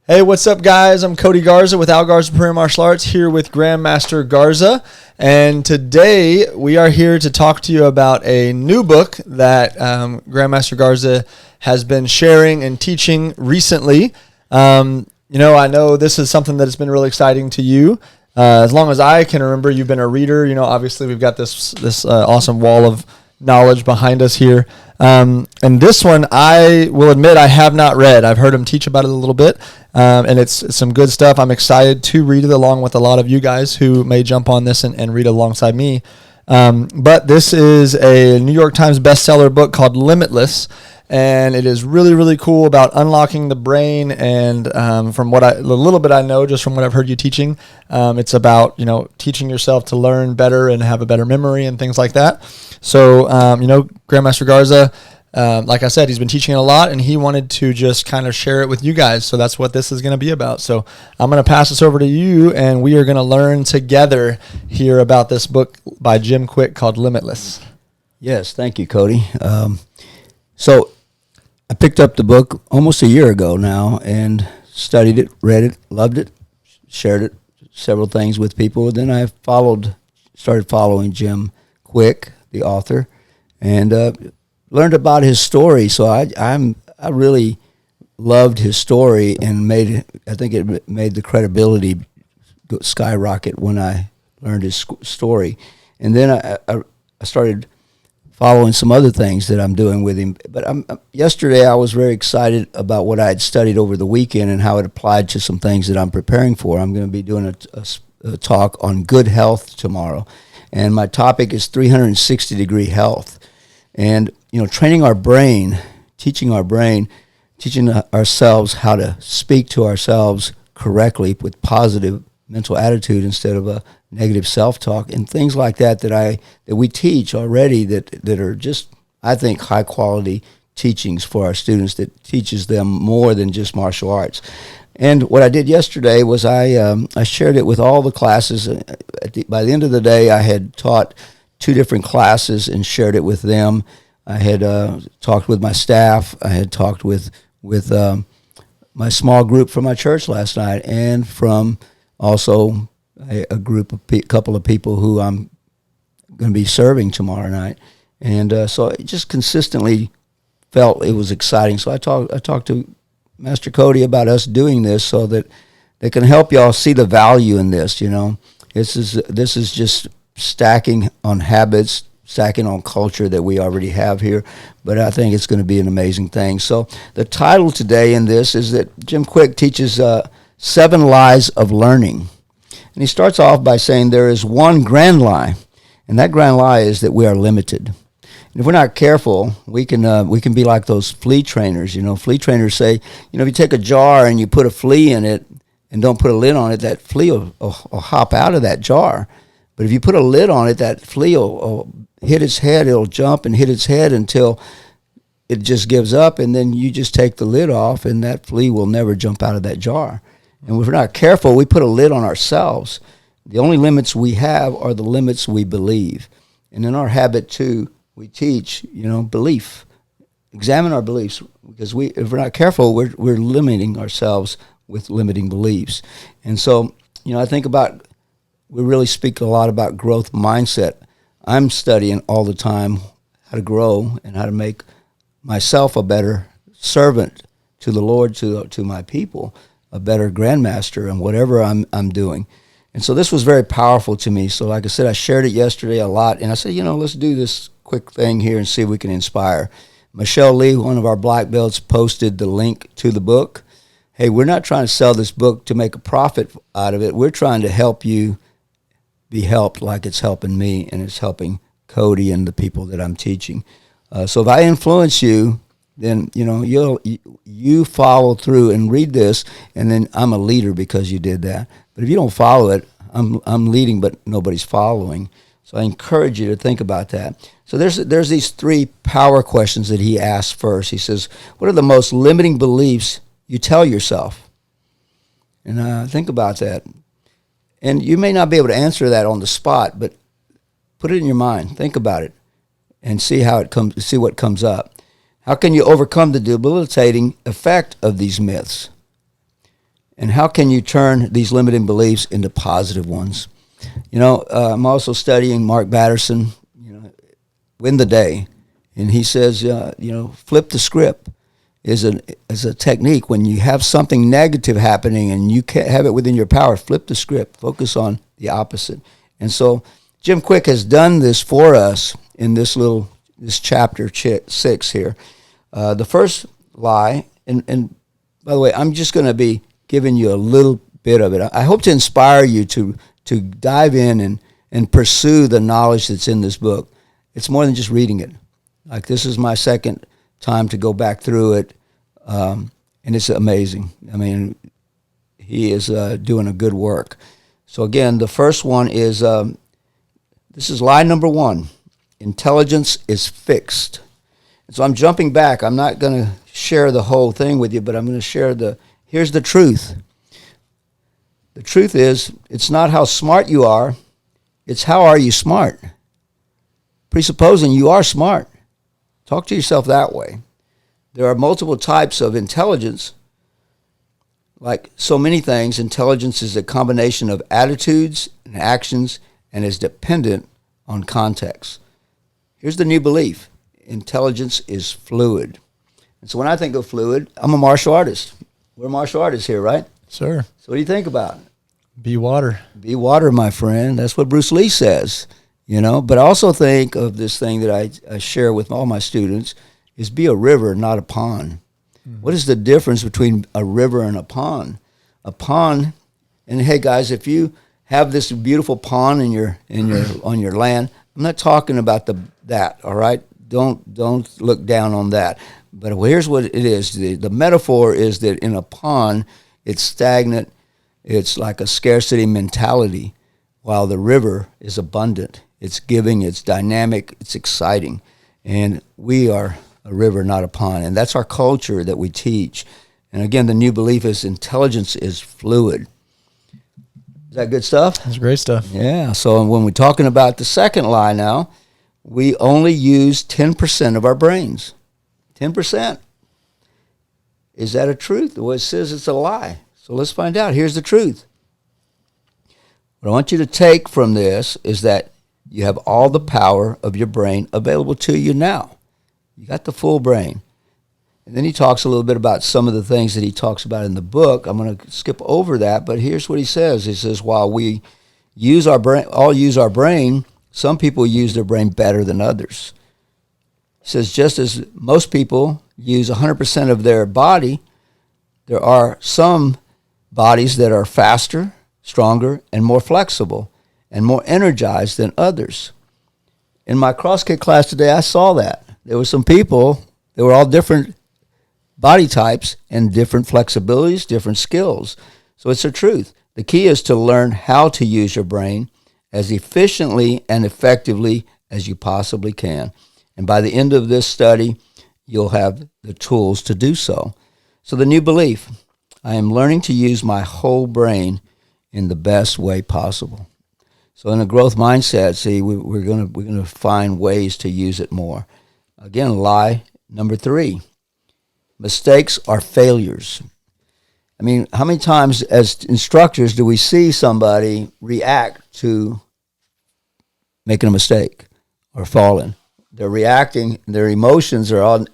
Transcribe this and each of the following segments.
Hey, what's up, guys? I'm Cody Garza with Al Garza Premier Martial Arts, here with Grandmaster Garza. And today we are here to talk to you about a new book that Grandmaster Garza has been sharing and teaching recently. I know this is something that has been really exciting to you. As long as I can remember, you've been a reader. Obviously we've got this awesome wall of knowledge behind us here. And this one, I will admit, I have not read. I've heard him teach about it a little bit, and it's some good stuff. I'm excited to read it along with a lot of you guys who may jump on this and read alongside me. But this is a New York Times bestseller book called Limitless, and it is really, really cool about unlocking the brain. And from the little bit I know, just from what I've heard you teaching, it's about teaching yourself to learn better and have a better memory and things like that. So Grandmaster Garza, like I said, he's been teaching it a lot, and he wanted to just kind of share it with you guys. So that's what this is going to be about. So I'm going to pass this over to you, and we are going to learn together here about this book by Jim Kwik called Limitless. Yes, thank you, Cody. So I picked up the book almost a year ago now and studied it, read it, loved it, shared it, several things with people. Then I started following Jim Kwik, the author, and learned about his story. So I really loved his story, and I think it made the credibility skyrocket when I learned his story. And then I started following some other things that I'm doing with him. But yesterday I was very excited about what I had studied over the weekend and how it applied to some things that I'm preparing for. I'm going to be doing a talk on good health tomorrow. And my topic is 360-degree health. And, training our brain, teaching ourselves how to speak to ourselves correctly with positive mental attitude instead of a negative self-talk, and things like that we teach already that are just, I think, high-quality teachings for our students that teaches them more than just martial arts. And what I did yesterday was I shared it with all the classes. By the end of the day, I had taught 2 different classes and shared it with them. I had talked with my staff. I had talked with my small group from my church last night, and from also a couple of people who I'm going to be serving tomorrow night. And so it just consistently felt it was exciting. So I talked to Master Cody about us doing this so that they can help y'all see the value in this. This is just stacking on habits, stacking on culture that we already have here, but I think it's going to be an amazing thing. So the title today in this is that Jim Kwik teaches 7 lies of learning. And he starts off by saying there is one grand lie, and that grand lie is that we are limited. And if we're not careful, we can be like those flea trainers. Flea trainers say, if you take a jar and you put a flea in it and don't put a lid on it, that flea will hop out of that jar. But if you put a lid on it, that flea will hit its head. It'll jump and hit its head until it just gives up, and then you just take the lid off, and that flea will never jump out of that jar. And if we're not careful, we put a lid on ourselves. The only limits we have are the limits we believe. And in our habit, too, we teach, belief. Examine our beliefs, because if we're not careful, we're limiting ourselves with limiting beliefs. And so, I think we really speak a lot about growth mindset. I'm studying all the time how to grow and how to make myself a better servant to the Lord, to my people, a better grandmaster in whatever I'm doing. And so this was very powerful to me. So like I said, I shared it yesterday a lot, and I said, let's do this quick thing here and see if we can inspire. Michelle Lee, one of our black belts, posted the link to the book. Hey, we're not trying to sell this book to make a profit out of it. We're trying to help you be helped like it's helping me, and it's helping Cody and the people that I'm teaching. So if I influence you, then you follow through and read this, and then I'm a leader because you did that. But if you don't follow it, I'm leading, but nobody's following. So I encourage you to think about that. So there's these 3 power questions that he asks first. He says, what are the most limiting beliefs you tell yourself? And think about that. And you may not be able to answer that on the spot, but put it in your mind. Think about it and see what comes up. How can you overcome the debilitating effect of these myths? And how can you turn these limiting beliefs into positive ones? You know, I'm also studying Mark Batterson, Win the Day. And he says, flip the script is a technique. When you have something negative happening and you can't have it within your power, flip the script, focus on the opposite. And so Jim Kwik has done this for us in this chapter 6 here. The first lie, and by the way, I'm just going to be giving you a little bit of it. I hope to inspire you to dive in and pursue the knowledge that's in this book. It's more than just reading it. Like, this is my second time to go back through it, and it's amazing. I mean, he is doing a good work. So again, the first one is, this is lie number 1. Intelligence is fixed. And so I'm jumping back. I'm not going to share the whole thing with you, but I'm going to share here's the truth. The truth is, it's not how smart you are, it's how are you smart. Presupposing you are smart. Talk to yourself that way. There are multiple types of intelligence. Like so many things, intelligence is a combination of attitudes and actions and is dependent on context. Here's the new belief. Intelligence is fluid. And so when I think of fluid, I'm a martial artist. We're martial artists here, right? Sir. So what do you think about? Be water. Be water, my friend. That's what Bruce Lee says. But I also think of this thing that I share with all my students is be a river, not a pond. Mm-hmm. What is the difference between a river and a pond? A pond, and hey guys, if you have this beautiful pond on your land, I'm not talking about that, all right? Don't look down on that. But here's what it is. The metaphor is that in a pond, it's stagnant. It's like a scarcity mentality, while the river is abundant. It's giving, it's dynamic, it's exciting. And we are a river, not a pond. And that's our culture that we teach. And again, the new belief is intelligence is fluid. Is that good stuff? That's great stuff. Yeah. So when we're talking about the second lie now, we only use 10% of our brains. 10%. Is that a truth? Well, it says it's a lie. So let's find out. Here's the truth. What I want you to take from this is that you have all the power of your brain available to you now. You got the full brain. And then he talks a little bit about some of the things that he talks about in the book. I'm going to skip over that, but here's what he says. He says, while we all use our brain, some people use their brain better than others. He says, just as most people use 100% of their body, there are some bodies that are faster, stronger, and more flexible, and more energized than others. In my CrossFit class today, I saw that. There were some people that were all different body types and different flexibilities, different skills. So it's the truth. The key is to learn how to use your brain as efficiently and effectively as you possibly can. And by the end of this study, you'll have the tools to do so. So the new belief, I am learning to use my whole brain in the best way possible. So in a growth mindset, see, we're gonna find ways to use it more. Again, lie number 3. Mistakes are failures. I mean, how many times as instructors do we see somebody react to making a mistake or falling? They're reacting, their emotions are on.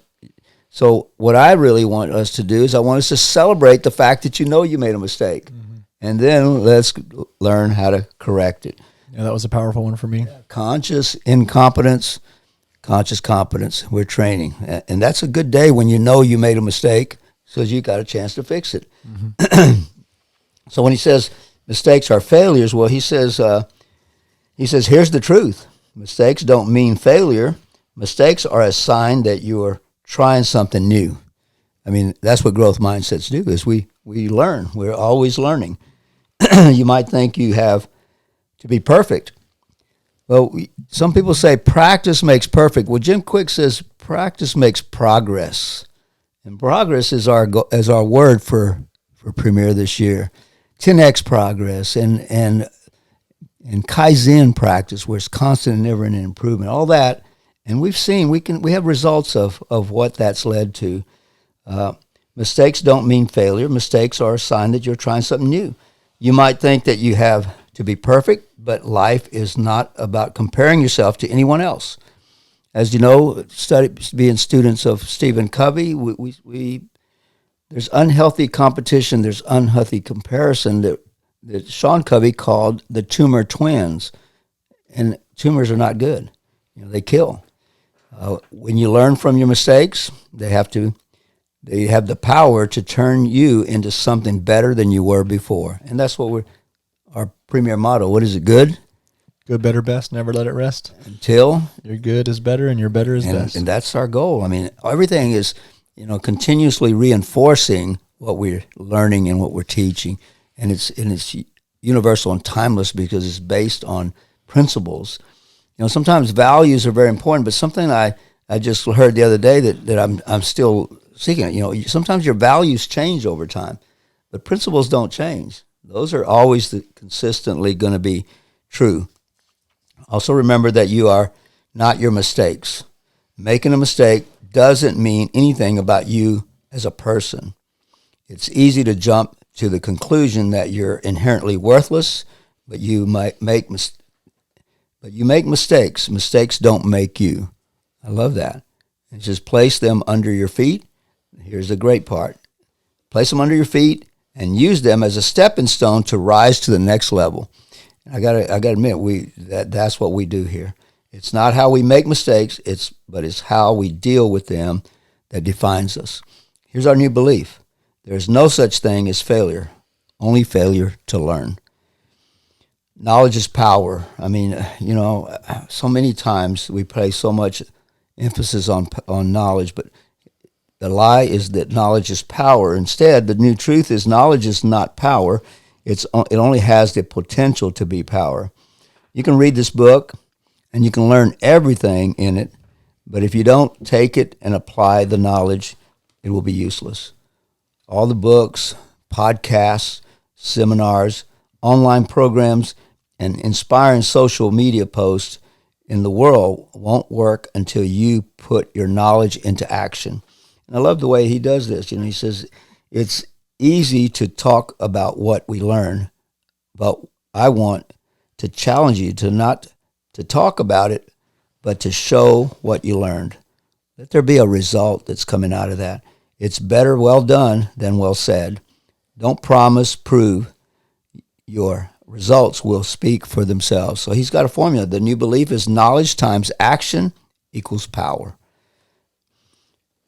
So what I really want us to do is I want us to celebrate the fact that you know you made a mistake. Mm-hmm. And then let's learn how to correct it. Yeah, that was a powerful one for me. Conscious incompetence, conscious competence. We're training. And that's a good day when you know you made a mistake so you got a chance to fix it. Mm-hmm. So when he says mistakes are failures, well, he says, here's the truth. Mistakes don't mean failure. Mistakes are a sign that you are trying something new. I mean, that's what growth mindsets do, is we learn. We're always learning. You might think you have to be perfect. Well, some people say practice makes perfect. Well, Jim Kwik says practice makes progress. And progress is our word for Premier this year. 10x progress and Kaizen practice, where it's constant and never-ending improvement. All that, and we've seen we have results of what that's led to. Mistakes don't mean failure. Mistakes are a sign that you're trying something new. You might think that you have to be perfect, but life is not about comparing yourself to anyone else. As you know, being students of Stephen Covey, there's unhealthy competition, there's unhealthy comparison that Sean Covey called the tumor twins. And tumors are not good. They kill. When you learn from your mistakes, they have the power to turn you into something better than you were before. And that's what our premier motto. What is it? Good? Good, better, best. Never let it rest. Until your good is better and your better is best. And that's our goal. I mean, everything is, continuously reinforcing what we're learning and what we're teaching. And it's universal and timeless because it's based on principles. Sometimes values are very important, but something I just heard the other day that I'm still seeking. Sometimes your values change over time, but principles don't change. Those are always consistently going to be true. Also remember that you are not your mistakes. Making a mistake doesn't mean anything about you as a person. It's easy to jump to the conclusion that you're inherently worthless, but you make mistakes. Mistakes don't make you. I love that. And just place them under your feet. Here's the great part. Place them under your feet and use them as a stepping stone to rise to the next level. I gotta admit, that's what we do here. It's not how we make mistakes, but it's how we deal with them that defines us. Here's our new belief. There's no such thing as failure, only failure to learn. Knowledge is power. I mean, so many times we place so much emphasis on knowledge, but the lie is that knowledge is power. Instead, the new truth is knowledge is not power. It only has the potential to be power. You can read this book, and you can learn everything in it, but if you don't take it and apply the knowledge, it will be useless. All the books, podcasts, seminars, online programs, and inspiring social media posts in the world won't work until you put your knowledge into action. And I love the way he does this. He says, it's easy to talk about what we learn, but I want to challenge you to not to talk about it, but to show what you learned. Let there be a result that's coming out of that. It's better well done than well said. Don't promise, prove. Your results will speak for themselves. So he's got a formula. The new belief is knowledge times action equals power.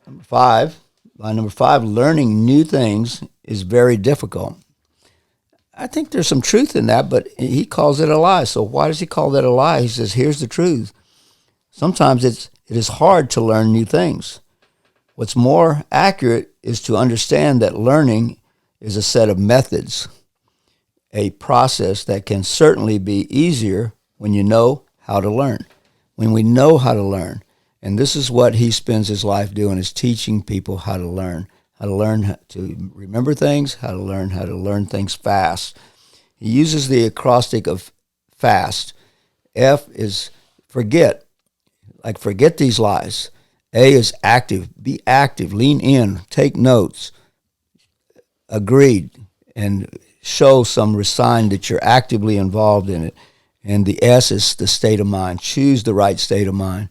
Number five, learning new things is very difficult. I think there's some truth in that, but he calls it a lie. So why does he call that a lie? He says, here's the truth. Sometimes it is hard to learn new things. What's more accurate is to understand that learning is a set of methods, a process that can certainly be easier when you know how to learn, when we know how to learn. And this is what he spends his life doing, is teaching people how to learn to remember things, how to learn things fast. He uses the acrostic of FAST. F is forget, like forget these lies. A is active, be active, lean in, take notes, agreed, and show some sign that you're actively involved in it. And the S is the state of mind. Choose the right state of mind.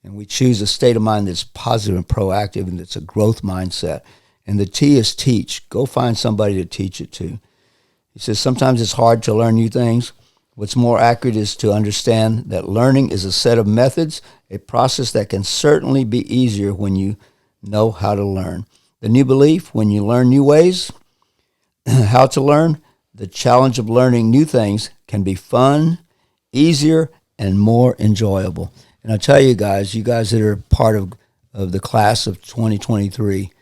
And we choose a state of mind that's positive and proactive, and it's a growth mindset. And the T is teach. Go find somebody to teach it to. He says sometimes it's hard to learn new things. What's more accurate is to understand that learning is a set of methods, a process that can certainly be easier when you know how to learn. The new belief, when you learn new ways, how to learn, the challenge of learning new things can be fun, easier, and more enjoyable. And I tell you guys that are part of the class of 2023,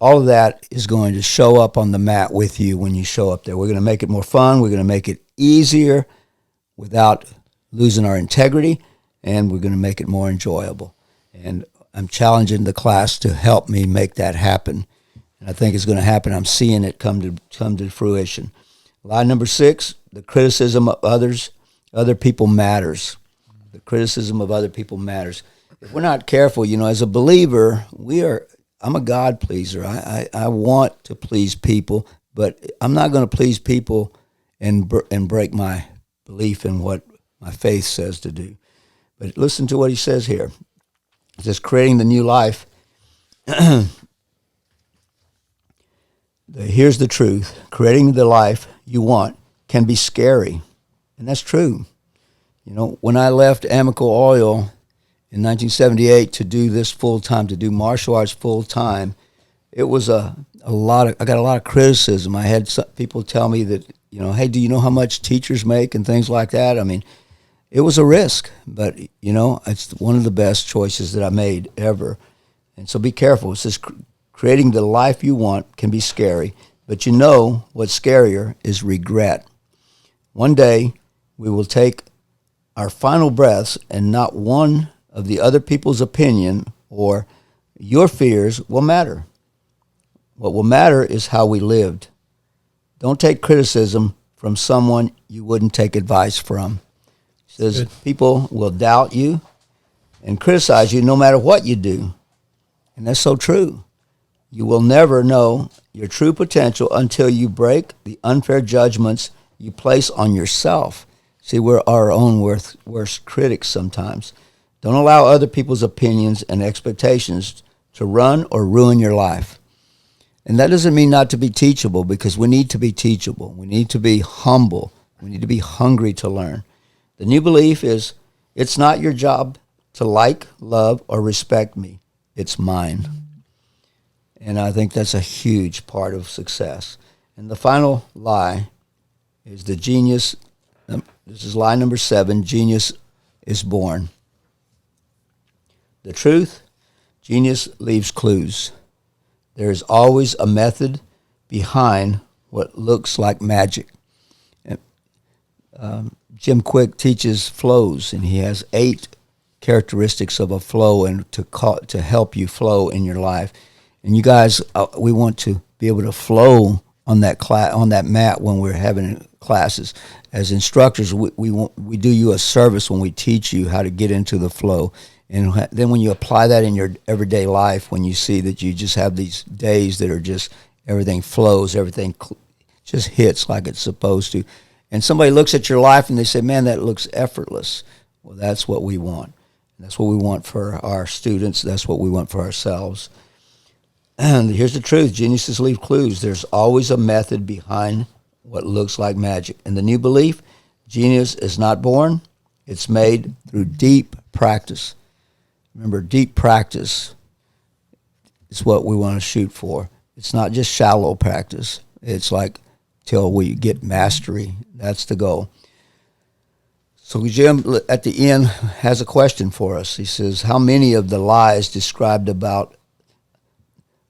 all of that is going to show up on the mat with you when you show up there. We're going to make it more fun. We're going to make it easier without losing our integrity, and we're going to make it more enjoyable. And I'm challenging the class to help me make that happen. And I think it's going to happen. I'm seeing it come to fruition. Lie number 6, the criticism of other people matters. The criticism of other people matters. If we're not careful, as a believer, we are I'm a God pleaser. I want to please people, but I'm not going to please people and break my belief in what my faith says to do. But listen to what he says here. It says, creating the new life. Here's the truth. Creating the life you want can be scary. And that's true. You know, when I left Amico Oil in 1978 to do this full time, to do martial arts full time, it was I got a lot of criticism. I had some people tell me that, you know, hey, do you know how much teachers make and things like that? I mean, it was a risk, but, you know, it's one of the best choices that I made ever. And so be careful. It says creating the life you want can be scary, but you know what's scarier is regret. One day we will take our final breaths and not one of the other people's opinion or your fears will matter. What will matter is how we lived. Don't take criticism from someone you wouldn't take advice from. It says people will doubt you and criticize you no matter what you do. And that's so true. You will never know your true potential until you break the unfair judgments you place on yourself. See, we're our own worst critics sometimes. Don't allow other people's opinions and expectations to run or ruin your life. And that doesn't mean not to be teachable, because we need to be teachable. We need to be humble. We need to be hungry to learn. The new belief is, it's not your job to like, love, or respect me. It's mine. And I think that's a huge part of success. And the final lie is the genius. This is lie number 7. Genius is born. The truth, genius leaves clues. There is always a method behind what looks like magic. Jim Kwik teaches flows, and he has 8 characteristics of a flow and to help you flow in your life. And you guys, we want to be able to flow on that mat when we're having classes. As instructors, we do you a service when we teach you how to get into the flow. And then when you apply that in your everyday life, when you see that you just have these days that are just everything flows, everything just hits like it's supposed to. And somebody looks at your life and they say, man, that looks effortless. Well, that's what we want. That's what we want for our students. That's what we want for ourselves. And here's the truth. Geniuses leave clues. There's always a method behind what looks like magic. And the new belief, genius is not born. It's made through deep practice. Remember, deep practice is what we want to shoot for. It's not just shallow practice. It's like till we get mastery. That's the goal. So Jim, at the end, has a question for us. He says, how many of the lies described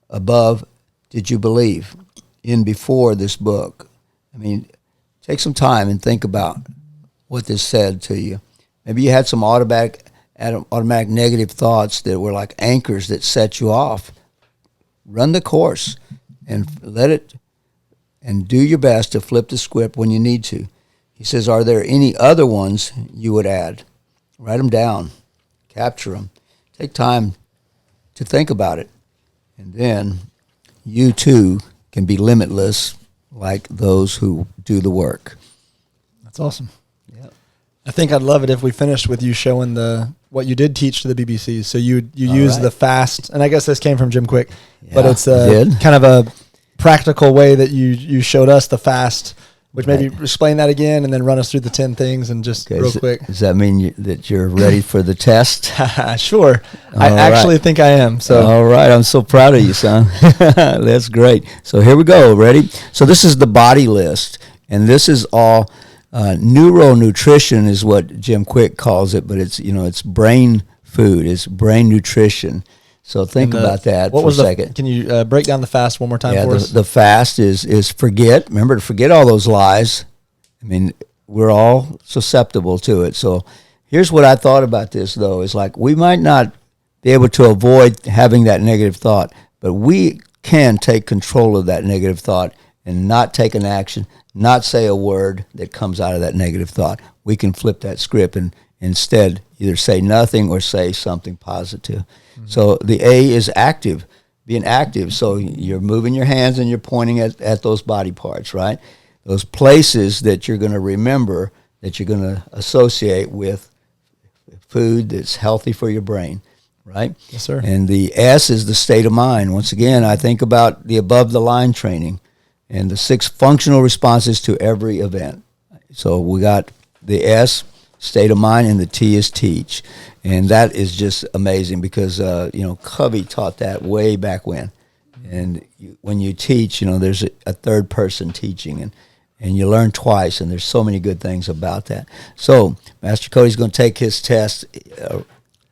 above did you believe in before this book? I mean, take some time and think about what this said to you. Maybe you had some automatic negative thoughts that were like anchors that set you off. Run the course and and do your best to flip the script when you need to. He says, are there any other ones you would add? Write them down. Capture them. Take time to think about it. And then you too can be limitless like those who do the work. That's awesome. Yeah. I think I'd love it if we finished with you showing what you did teach to the BBCs. So you use the fast, and I guess this came from Jim Kwik, but it's kind of a practical way that you showed us the fast, which maybe explain that again and then run us through the 10 things and just real quick. Does that mean that you're ready for the test? Sure. I actually think I am. So all right. I'm so proud of you, son. That's great. So here we go. Ready? So this is the body list, and this is all neuronutrition is what Jim Kwik calls it, but it's brain food. It's brain nutrition. So think about that for a second. Can you break down the fast one more time for us? The fast is forget. Remember to forget all those lies. I mean, we're all susceptible to it. So here's what I thought about this, though, is like we might not be able to avoid having that negative thought, but we can take control of that negative thought and not take an action, not say a word that comes out of that negative thought. We can flip that script and instead either say nothing or say something positive. Mm-hmm. So the A is active. being active. So you're moving your hands and you're pointing at those body parts, right? Those places that you're going to remember, that you're going to associate with food that's healthy for your brain, right? Yes, sir. And the S is the state of mind. Once again, I think about the above the line training and the 6 functional responses to every event. So we got the S, state of mind, and the T is teach. And that is just amazing because, Covey taught that way back when. And when you teach, there's a third person teaching, and you learn twice, and there's so many good things about that. So Master Cody's going to take his test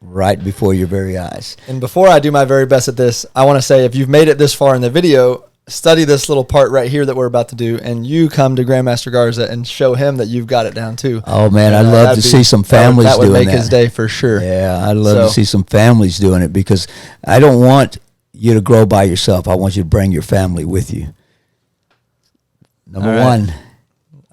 right before your very eyes. And before I do my very best at this, I want to say, if you've made it this far in the video, study this little part right here that we're about to do, and you come to Grandmaster Garza and show him that you've got it down too. Oh man, I'd love to see some families doing that. That would make his day for sure. Yeah, I'd love to see some families doing it, because I don't want you to grow by yourself. I want you to bring your family with you. Number one.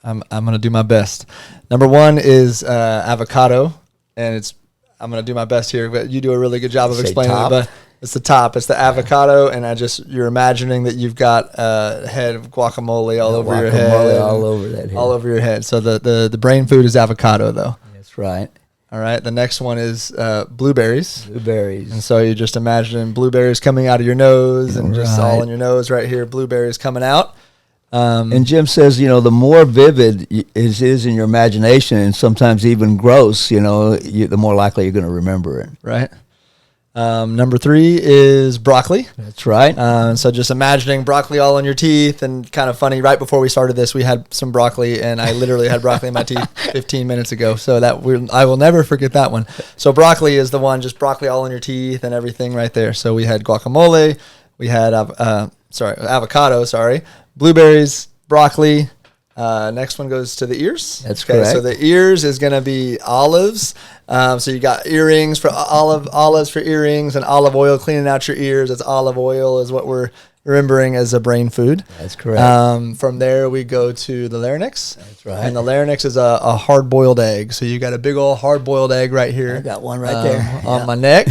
I'm going to do my best. Number 1 is avocado, and I'm going to do my best here, but you do a really good job of explaining it. But it's the top. It's the avocado, and you're imagining that you've got a head of guacamole all over your head. All over that head. All over your head. So the brain food is avocado, though. That's right. All right. The next one is blueberries. Blueberries. And so you're just imagining blueberries coming out of your nose, and just all in your nose right here, blueberries coming out. And Jim says, the more vivid it is in your imagination, and sometimes even gross, the more likely you're going to remember it. Right. Number 3 is broccoli. That's right. So just imagining broccoli all in your teeth, and kind of funny, right before we started this, we had some broccoli, and I literally had broccoli in my teeth 15 minutes ago. So I will never forget that one. So broccoli is the one, just broccoli all in your teeth and everything right there. So we had guacamole, we had avocado, blueberries, broccoli. Next one goes to the ears. That's correct. So the ears is going to be olives. So you got earrings for olives for earrings, and olive oil cleaning out your ears. It's olive oil is what we're remembering as a brain food. That's correct. From there we go to the larynx. That's right. And the larynx is a hard-boiled egg. So you got a big old hard-boiled egg right here. I got one right there on my neck.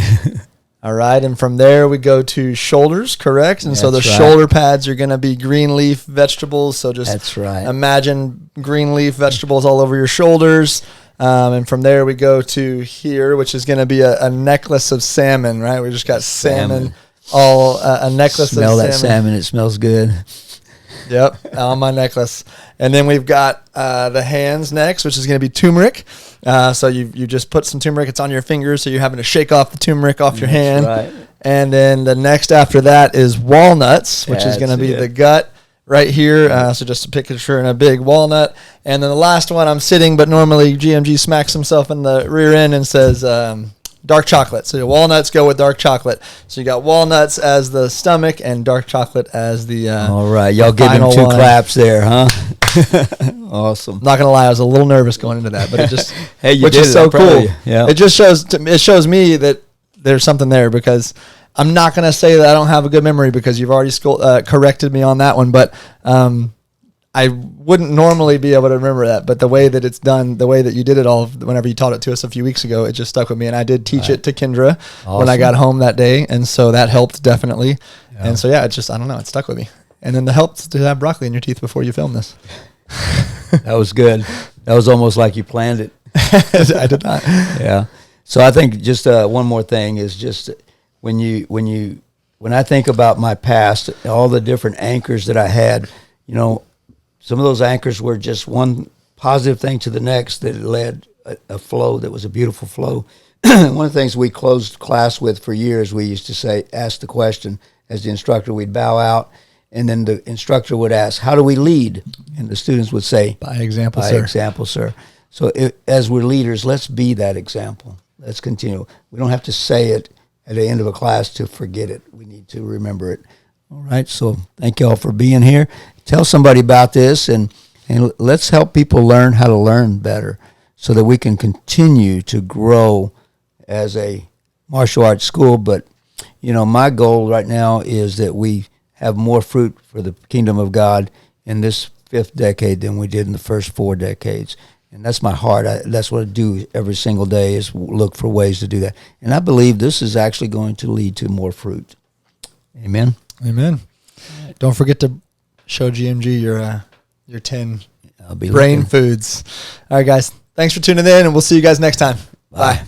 All right, and from there we go to shoulders, correct? And so the shoulder pads are going to be green leaf vegetables. So just imagine green leaf vegetables all over your shoulders. And from there we go to here, which is going to be a necklace of salmon, right? We just got salmon all a necklace of salmon. Smell that salmon, it smells good. Yep, on my necklace. And then we've got the hands next, which is going to be turmeric. So you just put some turmeric. It's on your fingers, so you're having to shake off the turmeric off your hand. Right. And then the next after that is walnuts, which is going to be the gut right here. So just a picture in a big walnut. And then the last one, I'm sitting, but normally GMG smacks himself in the rear end and says dark chocolate. So the walnuts go with dark chocolate. So you got walnuts as the stomach and dark chocolate as the all right, y'all give him 2 claps there, huh? Awesome. Not gonna lie, I was a little nervous going into that, but it just which is so cool. Yeah. It just shows me that there's something there, because I'm not gonna say that I don't have a good memory, because you've already corrected me on that one, but I wouldn't normally be able to remember that, but the way that it's done, the way that you did it all, whenever you taught it to us a few weeks ago, it just stuck with me. And I did teach it to Kendra when I got home that day, and so that helped definitely. Yeah. And so I don't know, it stuck with me. And then the help to have broccoli in your teeth before you film this. That was good. That was almost like you planned it. I did not. Yeah. So I think just one more thing is just when I think about my past, all the different anchors that I had, some of those anchors were just one positive thing to the next that led a flow that was a beautiful flow. One of the things we closed class with for years, we used to ask the question as the instructor, we'd bow out, and then the instructor would ask, how do we lead? And the students would say, by example, sir. By example, sir. So as we're leaders, let's be that example. Let's continue. We don't have to say it at the end of a class to forget it. We need to remember it. All right, so thank you all for being here. Tell somebody about this, and let's help people learn how to learn better so that we can continue to grow as a martial arts school. But, my goal right now is that we have more fruit for the kingdom of God in this 5th decade than we did in the first 4 decades. And that's my heart. That's what I do every single day, is look for ways to do that. And I believe this is actually going to lead to more fruit. Amen. Amen. Don't forget to show GMG your 10 I'll be brain looking. foods. All right, guys. Thanks for tuning in, and we'll see you guys next time. Bye.